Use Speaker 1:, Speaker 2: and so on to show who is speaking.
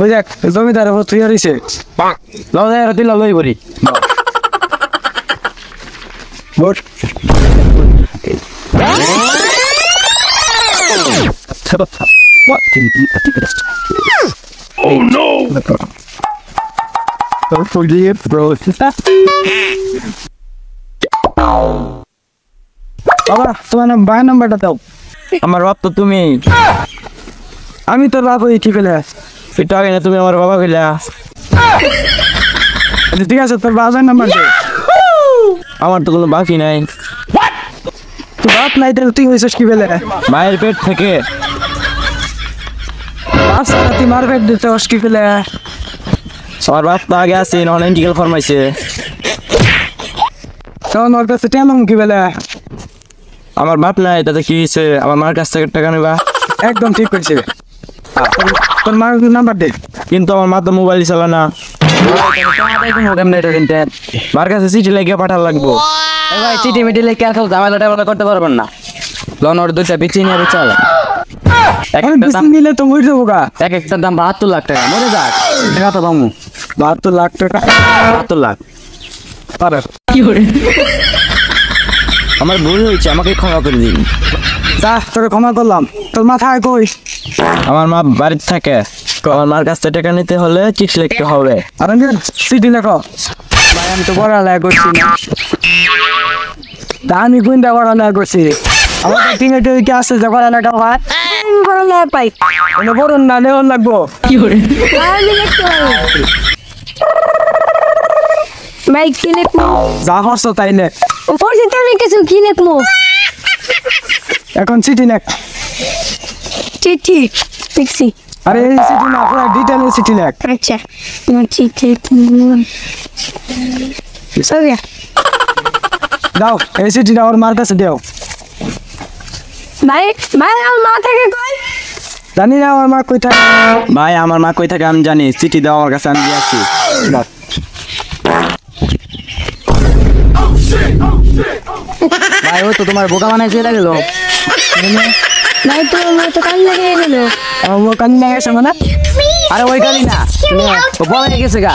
Speaker 1: ওই দেখ জমিদার তুই হইছে লও দিল লই করি বট What did you think of this? Oh no! Don't forget, bro. বাবা তোমার বাই নাম্বারটা দাও আমার বাপ তো তুমি আমি তোর বাপ হই ঠিক ফেলে সেটা আগে না তুমি আমার বাবা কইলা ঠিক আছে তোর বাবার নাম্বার দে আমার তো কোনো বাকি নাই তুই বাপ নাই তাহলে তুই হইছিস কি ফেলে মায়ের পেট থেকে তুই মার পেট দিতে হস কি ফেলে আমার বাপ তো আগে আছে অনলাইন টিকেল ফরমাইছে তখন ওর কাছে টেনম কি ফেলে আমার বাপ নাই তাতে কি হয়েছে আমার মার কাছ থেকে টাকা নেবা একদম ঠিক করছে তোর মার নাম্বার দে কিন্তু আমার মা তো মোবাইল চালা না মার কাছে চিঠি লেগে পাঠার লাগবো ভাই চিঠি মিঠি লেগে আর খাও ঝামেলাটা করতে পারবেন না লোন ওর দুইটা বিচি নিয়ে চল নিলে তো মরে যাবো গা এক একটা দাম 72 লাখ টাকা মরে যাক টাকা তো পাবো 72 লাখ টাকা 72 লাখ পারে কি করে আমার ভুল হয়েছে আমাকে ক্ষমা করে দিন যা তোকে ক্ষমা করলাম তোর মাথায় কই আমার মা বাড়িতে থাকে আমার মার কাছ থেকে টাকা নিতে হলে চিঠি লিখতে হবে আর চিঠি লেখো ভাই আমি তো পড়ালেখা করছি না তা আমি কোনটা পড়ালেখা করছি আমাদের টিঙে টিঙে কি আসছে যে পড়ালেখা হয় পড়ালেখা পাই পড়ুন না নেওয়ার লাগবো কি করে
Speaker 2: ভাই কি লিখবো
Speaker 1: যা হচ্ছে তাই লেখ
Speaker 2: পড়ছি তো লিখেছো কি লিখবো
Speaker 1: এখন চিঠি লেখ
Speaker 2: চিঠি লিখছি
Speaker 1: আরে এই চিঠি না পুরো ডিটেইল চিঠি লেখ
Speaker 2: আচ্ছা চিঠি ওকে
Speaker 1: দাও এই চিঠিটা ওর মার কাছে দাও
Speaker 2: ভাই ভাই আমার মা থেকে কই
Speaker 1: জানি না আমার মা কই থাকে ভাই আমার মা কই থাকে আমি জানি চিঠি দাও আমার কাছে আমি দিয়েছি ভাই ও তো তোমার বোকা বানাইছে এটা গেল
Speaker 2: ভাই তো আমার তো কান লেগে গেল
Speaker 1: ও কান লেগে গেছে মানে আরে ওই কালি না ও বলে গেছে গা